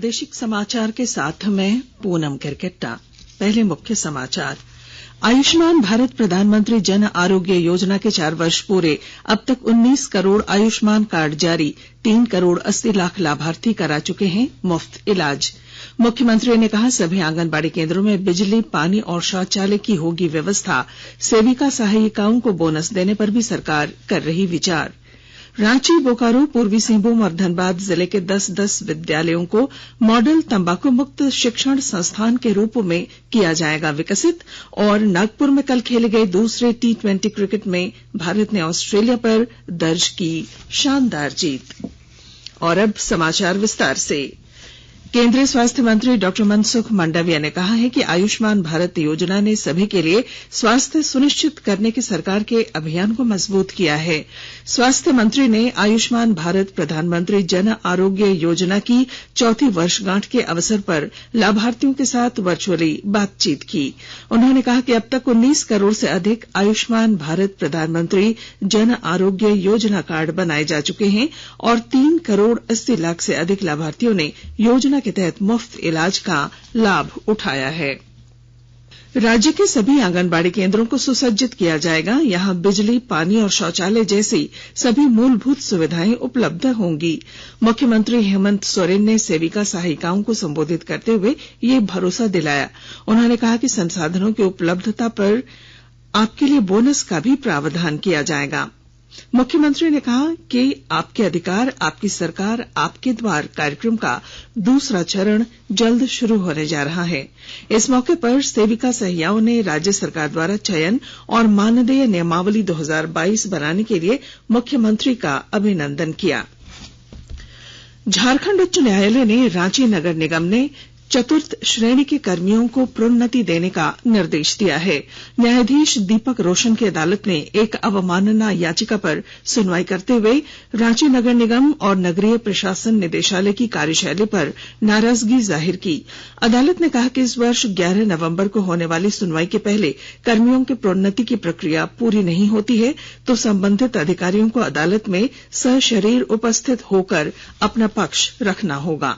प्रादेशिक समाचार के साथ मैं पूनम केरकेट्टा। पहले मुख्य समाचार। आयुष्मान भारत प्रधानमंत्री जन आरोग्य योजना के 4 वर्ष पूरे। अब तक 19 करोड़ आयुष्मान कार्ड जारी। 3 करोड़ 80 लाख लाभार्थी करा चुके हैं मुफ्त इलाज। मुख्यमंत्री ने कहा, सभी आंगनबाड़ी केंद्रों में बिजली, पानी और शौचालय की होगी व्यवस्था। सेविका सहायिकाओं को बोनस देने पर भी सरकार कर रही विचार। रांची, बोकारो, पूर्वी सिंहभूम और धनबाद जिले के 10-10 विद्यालयों को मॉडल तंबाकू मुक्त शिक्षण संस्थान के रूप में किया जाएगा विकसित। और नागपुर में कल खेले गए दूसरे T20 क्रिकेट में भारत ने ऑस्ट्रेलिया पर दर्ज की शानदार जीत। और अब समाचार विस्तार से। केंद्रीय स्वास्थ्य मंत्री डॉ मनसुख मांडविया ने कहा है कि आयुष्मान भारत योजना ने सभी के लिए स्वास्थ्य सुनिश्चित करने के सरकार के अभियान को मजबूत किया है। स्वास्थ्य मंत्री ने आयुष्मान भारत प्रधानमंत्री जन आरोग्य योजना की 4वीं वर्षगांठ के अवसर पर लाभार्थियों के साथ वर्चुअली बातचीत की। उन्होंने कहा कि अब तक 19 करोड़ से अधिक आयुष्मान भारत प्रधानमंत्री जन आरोग्य योजना कार्ड बनाए जा चुके हैं और 3 करोड़ 80 लाख से अधिक लाभार्थियों ने योजना के तहत मुफ्त इलाज का लाभ उठाया है। राज्य के सभी आंगनबाड़ी केंद्रों को सुसज्जित किया जाएगा। यहां बिजली, पानी और शौचालय जैसी सभी मूलभूत सुविधाएं उपलब्ध होंगी। मुख्यमंत्री हेमंत सोरेन ने सेविका सहायिकाओं को संबोधित करते हुए ये भरोसा दिलाया। उन्होंने कहा कि संसाधनों की उपलब्धता पर आपके लिए बोनस का भी प्रावधान किया जाएगा। मुख्यमंत्री ने कहा कि आपके अधिकार, आपकी सरकार, आपके द्वार कार्यक्रम का दूसरा चरण जल्द शुरू होने जा रहा है। इस मौके पर सेविका सहियाओं ने राज्य सरकार द्वारा चयन और मानदेय नियमावली 2022 बनाने के लिए मुख्यमंत्री का अभिनंदन किया। झारखंड उच्च न्यायालय ने रांची नगर निगम ने चतुर्थ श्रेणी के कर्मियों को प्रोन्नति देने का निर्देश दिया है। न्यायाधीश दीपक रोशन की अदालत ने एक अवमानना याचिका पर सुनवाई करते हुए रांची नगर निगम और नगरीय प्रशासन निदेशालय की कार्यशैली पर नाराजगी जाहिर की। अदालत ने कहा कि इस वर्ष 11 नवंबर को होने वाली सुनवाई के पहले कर्मियों की प्रोन्नति की प्रक्रिया पूरी नहीं होती है तो संबंधित अधिकारियों को अदालत में सशरीर उपस्थित होकर अपना पक्ष रखना होगा।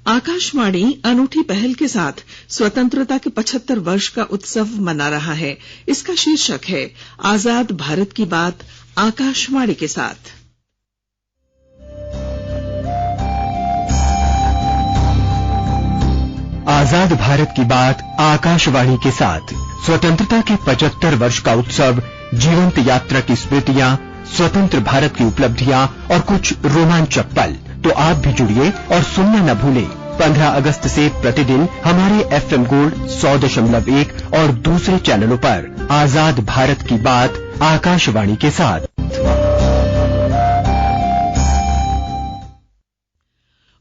आकाशवाणी अनूठी पहल के साथ स्वतंत्रता के 75 वर्ष का उत्सव मना रहा है। इसका शीर्षक है आजाद भारत की बात आकाशवाणी के साथ। आजाद भारत की बात आकाशवाणी के साथ। स्वतंत्रता के 75 वर्ष का उत्सव, जीवंत यात्रा की स्मृतियां, स्वतंत्र भारत की उपलब्धियां और कुछ रोमांचक पल। तो आप भी जुड़िए और सुनना न भूलें। 15 अगस्त से प्रतिदिन हमारे FM गोल्ड 100.1 और दूसरे चैनलों पर आजाद भारत की बात आकाशवाणी के साथ।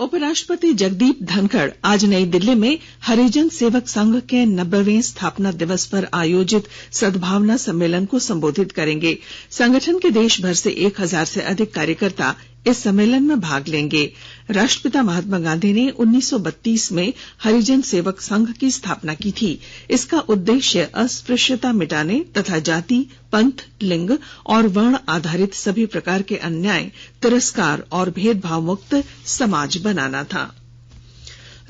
उपराष्ट्रपति जगदीप धनखड़ आज नई दिल्ली में हरिजन सेवक संघ के 90वें स्थापना दिवस पर आयोजित सद्भावना सम्मेलन को संबोधित करेंगे। संगठन के देश भर से 1000 से अधिक कार्यकर्ता इस सम्मेलन में भाग लेंगे। राष्ट्रपिता महात्मा गांधी ने 1932 में हरिजन सेवक संघ की स्थापना की थी। इसका उद्देश्य अस्पृश्यता मिटाने तथा जाति, पंथ, लिंग और वर्ण आधारित सभी प्रकार के अन्याय, तिरस्कार और भेदभाव मुक्त समाज बनाना था।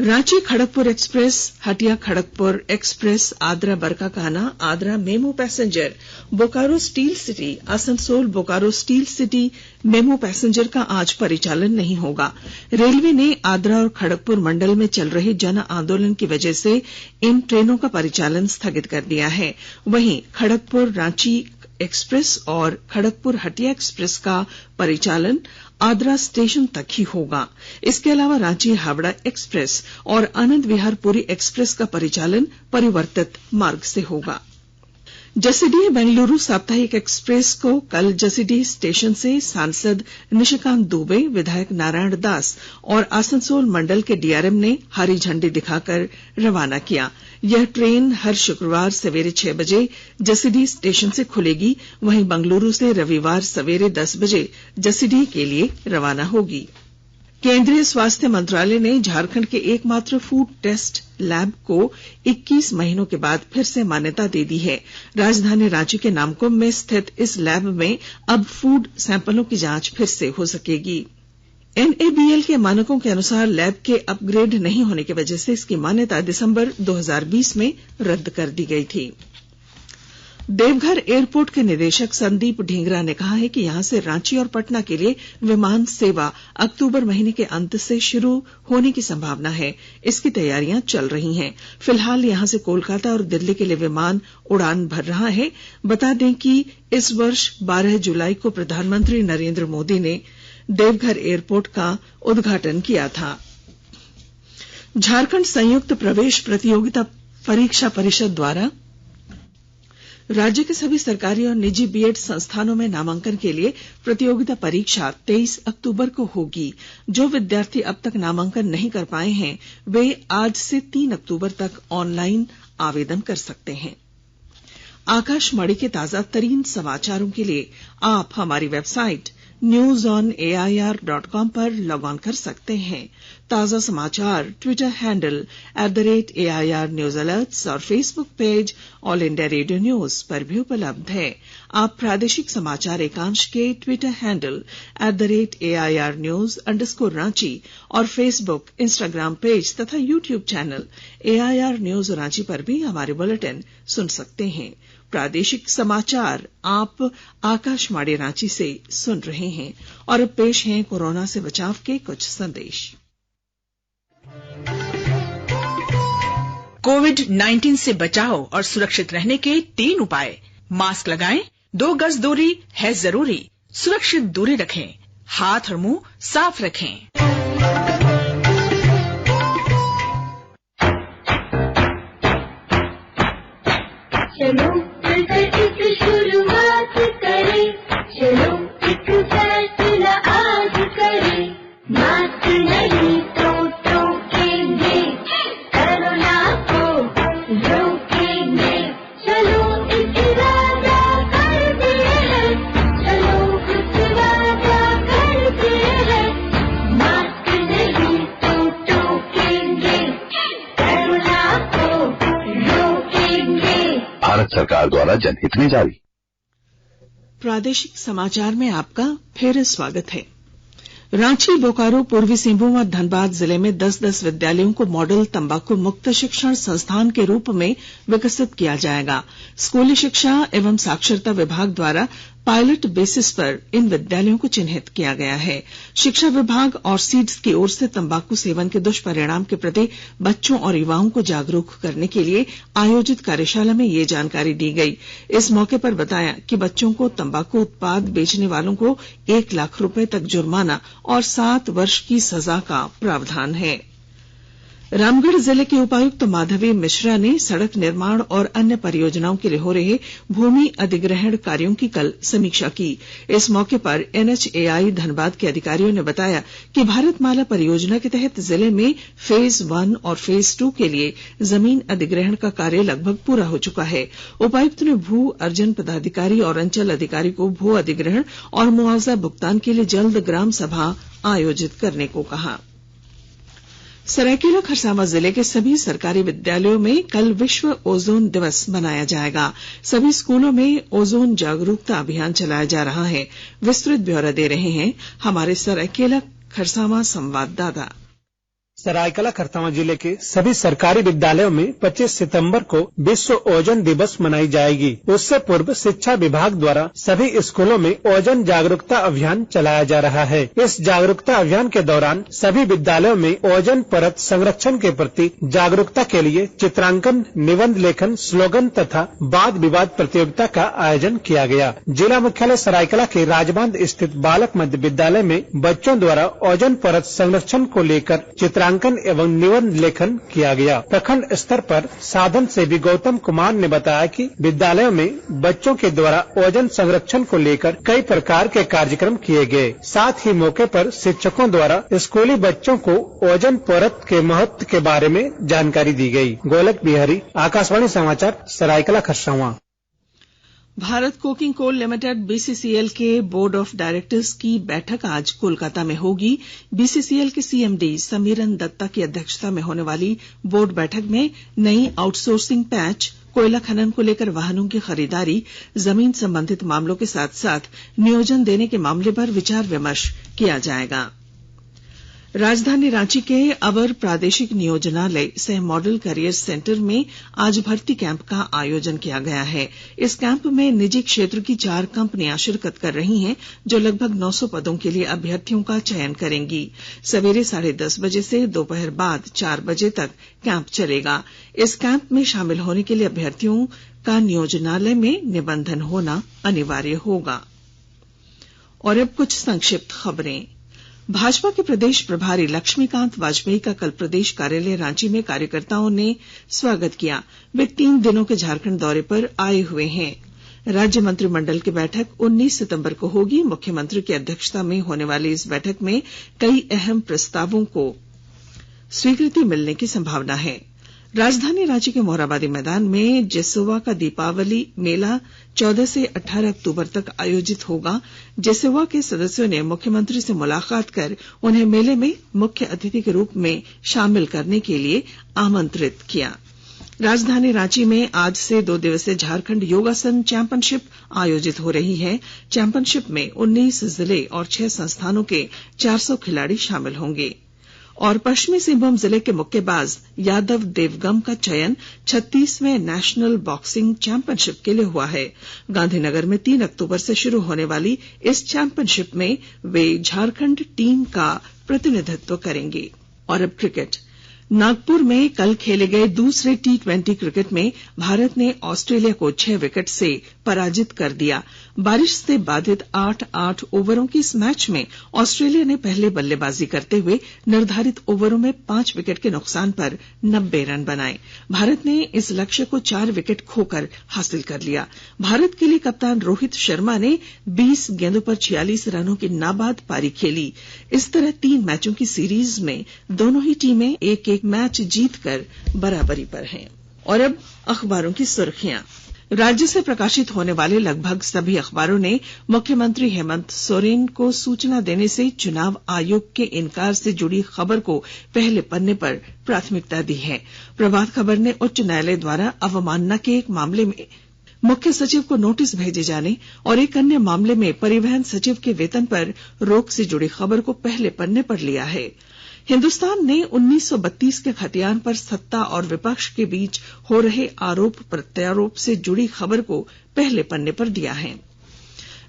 Ranchi Kharagpur express, Hatia Kharagpur express, Adra Barkakana, Adra MEMU passenger, Bokaro steel city, Asansol Bokaro steel city MEMU passenger का आज परिचालन नहीं होगा। रेलवे ने आद्रा और खड़गपुर मंडल में चल रहे जन आंदोलन की वजह से इन ट्रेनों का परिचालन स्थगित कर दिया है। वहीं खड़गपुर रांची एक्सप्रेस और खड़गपुर हटिया एक्सप्रेस का परिचालन आद्रा स्टेशन तक ही होगा। इसके अलावा रांची हावड़ा एक्सप्रेस और आनंद विहार पुरी एक्सप्रेस का परिचालन परिवर्तित मार्ग से होगा। जसीडीह बेंगलुरु साप्ताहिक एक्सप्रेस को कल जसीडीह स्टेशन से सांसद निशिकांत दुबे, विधायक नारायण दास और आसनसोल मंडल के डीआरएम ने हरी झंडी दिखाकर रवाना किया। यह ट्रेन हर शुक्रवार सवेरे 6 बजे जसीडीह स्टेशन से खुलेगी। वहीं बंगलुरु से रविवार सवेरे 10 बजे जसीडीह के लिए रवाना होगी। केंद्रीय स्वास्थ्य मंत्रालय ने झारखंड के एकमात्र फूड टेस्ट लैब को 21 महीनों के बाद फिर से मान्यता दे दी है। राजधानी रांची के नामकुम में स्थित इस लैब में अब फूड सैंपलों की जांच फिर से हो सकेगी। NABL के मानकों के अनुसार लैब के अपग्रेड नहीं होने की वजह से इसकी मान्यता दिसंबर 2020 में रद्द कर दी गई थी। देवघर एयरपोर्ट के निदेशक संदीप ढींगरा ने कहा है कि यहां से रांची और पटना के लिए विमान सेवा अक्टूबर महीने के अंत से शुरू होने की संभावना है। इसकी तैयारियां चल रही हैं। फिलहाल यहां से कोलकाता और दिल्ली के लिए विमान उड़ान भर रहा है। बता दें कि इस वर्ष 12 जुलाई को प्रधानमंत्री नरेंद्र मोदी ने देवघर एयरपोर्ट का उद्घाटन किया था। झारखंड संयुक्त प्रवेश प्रतियोगिता परीक्षा परिषद द्वारा राज्य के सभी सरकारी और निजी बीएड संस्थानों में नामांकन के लिए प्रतियोगिता परीक्षा 23 अक्टूबर को होगी। जो विद्यार्थी अब तक नामांकन नहीं कर पाए हैं वे आज से 3 अक्टूबर तक ऑनलाइन आवेदन कर सकते हैं। आकाशवाणी के ताजा तरीन समाचारों के लिए आप हमारी वेबसाइट newsonair.com पर लॉग ऑन कर सकते हैं। ताजा समाचार Twitter handle @AIR news alerts और Facebook page all India radio news पर भी उपलब्ध है। आप प्रादेशिक समाचार एकांश के ट्विटर हैंडल @AIR न्यूज _ और फेसबुक इंस्टाग्राम पेज तथा YouTube channel AIR news Ranchi पर भी हमारे बुलेटिन सुन सकते हैं। प्रादेशिक समाचार आप आकाशवाणी रांची से सुन रहे हैं और अब पेश हैं कोरोना से बचाव के कुछ संदेश। कोविड-19 से बचाव और सुरक्षित रहने के 3 उपाय। मास्क लगाएं, 2 गज दूरी है जरूरी, सुरक्षित दूरी रखें, हाथ और मुंह साफ रखें। चलो मिलकर एक शुरुआत करें, चलो एक फैसला आज करें, मास्क नहीं तो टोकेंगे, कोरोना को रोकेंगे। चलो एक वादा करते हैं, चलो कुछ वादा करते हैं, मास्क नहीं तो टोकेंगे, कोरोना को रोकेंगे। भारत सरकार द्वारा जनहित में जारी। प्रादेशिक समाचार में आपका फिर स्वागत है। रांची, बोकारो, पूर्वी सिंहभूम और धनबाद जिले में 10-10 विद्यालयों को मॉडल तंबाकू मुक्त शिक्षण संस्थान के रूप में विकसित किया जाएगा। स्कूली शिक्षा एवं साक्षरता विभाग द्वारा पायलट बेसिस पर इन विद्यालयों को चिन्हित किया गया है। शिक्षा विभाग और सीड्स की ओर से तंबाकू सेवन के दुष्परिणाम के प्रति बच्चों और युवाओं को जागरूक करने के लिए आयोजित कार्यशाला में ये जानकारी दी गई। इस मौके पर बताया कि बच्चों को तंबाकू उत्पाद बेचने वालों को 1 लाख रुपए तक जुर्माना और 7 वर्ष की सजा का प्रावधान है। रामगढ़ जिले के उपायुक्त माधवी मिश्रा ने सड़क निर्माण और अन्य परियोजनाओं के लिए हो रहे भूमि अधिग्रहण कार्यों की कल समीक्षा की। इस मौके पर NHAI धनबाद के अधिकारियों ने बताया कि भारतमाला परियोजना के तहत जिले में फेज 1 और फेज 2 के लिए जमीन अधिग्रहण का कार्य लगभग पूरा हो चुका है। उपायुक्त ने भू अर्जन पदाधिकारी और अंचल अधिकारी को भू अधिग्रहण और मुआवजा भुगतान के लिए जल्द ग्राम सभा आयोजित करने को कहा। सरायकेला खरसावां जिले के सभी सरकारी विद्यालयों में कल विश्व ओजोन दिवस मनाया जाएगा। सभी स्कूलों में ओजोन जागरूकता अभियान चलाया जा रहा है। विस्तृत ब्यौरा दे रहे हैं हमारे सरायकेला खरसावां संवाददाता। सरायकेला खरसावां जिले के सभी सरकारी विद्यालयों में 25 सितंबर को विश्व ओजोन दिवस मनाई जाएगी। उससे पूर्व शिक्षा विभाग द्वारा सभी स्कूलों में ओजोन जागरूकता अभियान चलाया जा रहा है। इस जागरूकता अभियान के दौरान सभी विद्यालयों में ओजोन परत संरक्षण के प्रति जागरूकता के लिए चित्रांकन, निबंध लेखन, स्लोगन तथा वाद विवाद प्रतियोगिता का आयोजन किया गया। जिला मुख्यालय सरायकेला के राजबांध स्थित बालक मध्य विद्यालय में बच्चों द्वारा ओजोन परत संरक्षण को लेकर चित्रांकन एवं निबंध लेखन किया गया। प्रखंड स्तर पर साधन सेवी गौतम कुमार ने बताया कि विद्यालयों में बच्चों के द्वारा ओजोन संरक्षण को लेकर कई प्रकार के कार्यक्रम किए गए। साथ ही मौके पर शिक्षकों द्वारा स्कूली बच्चों को ओजोन परत के महत्व के बारे में जानकारी दी गई। गोलक बिहारी, आकाशवाणी समाचार, Seraikela Kharsawan. Bharat coking coal limited BCCL के बोर्ड ऑफ डायरेक्टर्स की बैठक आज कोलकाता में होगी। BCCL के CMD समीरन दत्ता की अध्यक्षता में होने वाली बोर्ड बैठक में नई आउटसोर्सिंग पैच, कोयला खनन को लेकर वाहनों की खरीदारी, जमीन संबंधित मामलों के साथ साथ नियोजन देने के मामले पर विचार विमर्श किया जाएगा। राजधानी रांची के अवर प्रादेशिक नियोजनालय सह मॉडल करियर सेंटर में आज भर्ती कैंप का आयोजन किया गया है। इस कैंप में निजी क्षेत्र की 4 कंपनियां शिरकत कर रही हैं, जो लगभग 900 पदों के लिए अभ्यर्थियों का चयन करेंगी। सवेरे 10:30 बजे से दोपहर बाद 4 बजे तक कैंप चलेगा। इस कैंप में शामिल होने के लिए अभ्यर्थियों का नियोजनालय में निबंधन होना अनिवार्य होगा। और अब कुछ संक्षिप्त खबरें। भाजपा के प्रदेश प्रभारी लक्ष्मीकांत वाजपेयी का कल प्रदेश कार्यालय रांची में कार्यकर्ताओं ने स्वागत किया। वे 3 दिनों के झारखंड दौरे पर आए हुए हैं। राज्य मंत्रिमंडल की बैठक 19 सितंबर को होगी। मुख्यमंत्री की अध्यक्षता में होने वाली इस बैठक में कई अहम प्रस्तावों को स्वीकृति मिलने की संभावना है। राजधानी रांची के मोरहाबादी मैदान में जेसोवा का दीपावली मेला 14 से 18 अक्टूबर तक आयोजित होगा। जेसोवा के सदस्यों ने मुख्यमंत्री से मुलाकात कर उन्हें मेले में मुख्य अतिथि के रूप में शामिल करने के लिए आमंत्रित किया। राजधानी रांची में आज से 2 दिवसीय झारखंड योगासन चैंपियनशिप आयोजित हो रही है। चैंपियनशिप में 19 जिले और 6 संस्थानों के 400 खिलाड़ी शामिल होंगे। और पश्चिमी सिंहभूम जिले के मुक्केबाज यादव देवगम का चयन 36वें नेशनल बॉक्सिंग चैंपियनशिप के लिए हुआ है। गांधीनगर में 3 अक्टूबर से शुरू होने वाली इस चैंपियनशिप में वे झारखंड टीम का प्रतिनिधित्व करेंगे। और अब क्रिकेट। नागपुर में कल खेले गए दूसरे T20 क्रिकेट में भारत ने ऑस्ट्रेलिया को 6 विकेट से पराजित कर दिया। बारिश से बाधित 8-8 ओवरों की इस मैच में ऑस्ट्रेलिया ने पहले बल्लेबाजी करते हुए निर्धारित ओवरों में 5 विकेट के नुकसान पर 90 रन बनाए। भारत ने इस लक्ष्य को 4 विकेट खोकर हासिल कर लिया। भारत के लिए कप्तान रोहित शर्मा ने 20 गेंदों पर 46 रनों की नाबाद पारी खेली। इस तरह 3 मैचों की सीरीज में दोनों ही टीमें एक मैच जीतकर बराबरी पर हैं। और अब अखबारों की सुर्खियां। राज्य से प्रकाशित होने वाले लगभग सभी अखबारों ने मुख्यमंत्री हेमंत सोरेन को सूचना देने से चुनाव आयोग के इनकार से जुड़ी खबर को पहले पन्ने पर प्राथमिकता दी है। प्रभात खबर ने उच्च न्यायालय द्वारा अवमानना के एक मामले में मुख्य सचिव को नोटिस भेजे जाने और एक अन्य मामले में परिवहन सचिव के वेतन पर रोक से जुड़ी खबर को पहले पन्ने पर लिया है। हिंदुस्तान ने 1932 के खतियान पर सत्ता और विपक्ष के बीच हो रहे आरोप प्रत्यारोप से जुड़ी खबर को पहले पन्ने पर दिया है।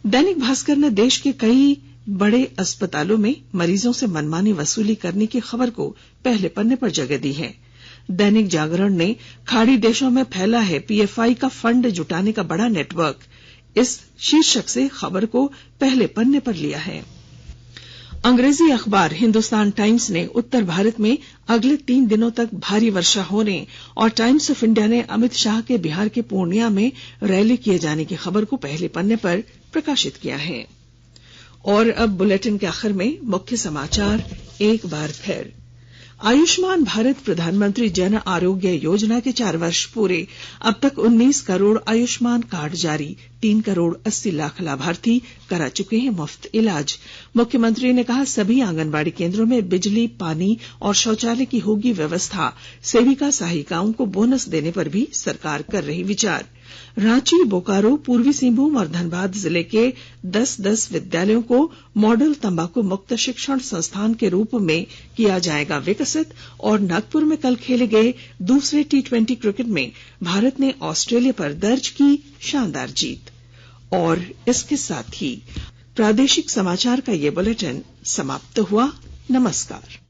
दैनिक भास्कर ने देश के कई बड़े अस्पतालों में मरीजों से मनमानी वसूली करने की खबर को पहले पन्ने पर जगह दी है। दैनिक जागरण ने खाड़ी देशों में फैला है पीएफआई का फंड जुटाने का बड़ा नेटवर्क, इस शीर्षक से खबर को पहले पन्ने पर लिया है। अंग्रेजी अखबार हिंदुस्तान टाइम्स ने उत्तर भारत में अगले 3 दिनों तक भारी वर्षा होने और टाइम्स ऑफ इंडिया ने अमित शाह के बिहार के पूर्णिया में रैली किए जाने की खबर को पहले पन्ने पर प्रकाशित किया है। और अब बुलेटिन के आखिर में मुख्य समाचार एक बार फिर। आयुष्मान भारत प्रधानमंत्री जन आरोग्य योजना के 4 वर्ष पूरे। अब तक 19 करोड़ आयुष्मान कार्ड जारी। 3 करोड़ 80 लाख लाभार्थी करा चुके हैं मुफ्त इलाज। मुख्यमंत्री ने कहा सभी आंगनबाड़ी केंद्रों में बिजली, पानी और शौचालय की होगी व्यवस्था। सेविका सहायिकाओं को बोनस देने पर भी सरकार कर रही विचार। रांची, बोकारो, पूर्वी सिंहभूम और धनबाद जिले के 10-10 विद्यालयों को मॉडल तंबाकू मुक्त शिक्षण संस्थान के रूप में किया जाएगा विकसित। और नागपुर में कल खेले गए दूसरे T20 क्रिकेट में भारत ने ऑस्ट्रेलिया पर दर्ज की शानदार जीत। और इसके साथ ही प्रादेशिक समाचार का ये बुलेटिन समाप्त हुआ। नमस्कार।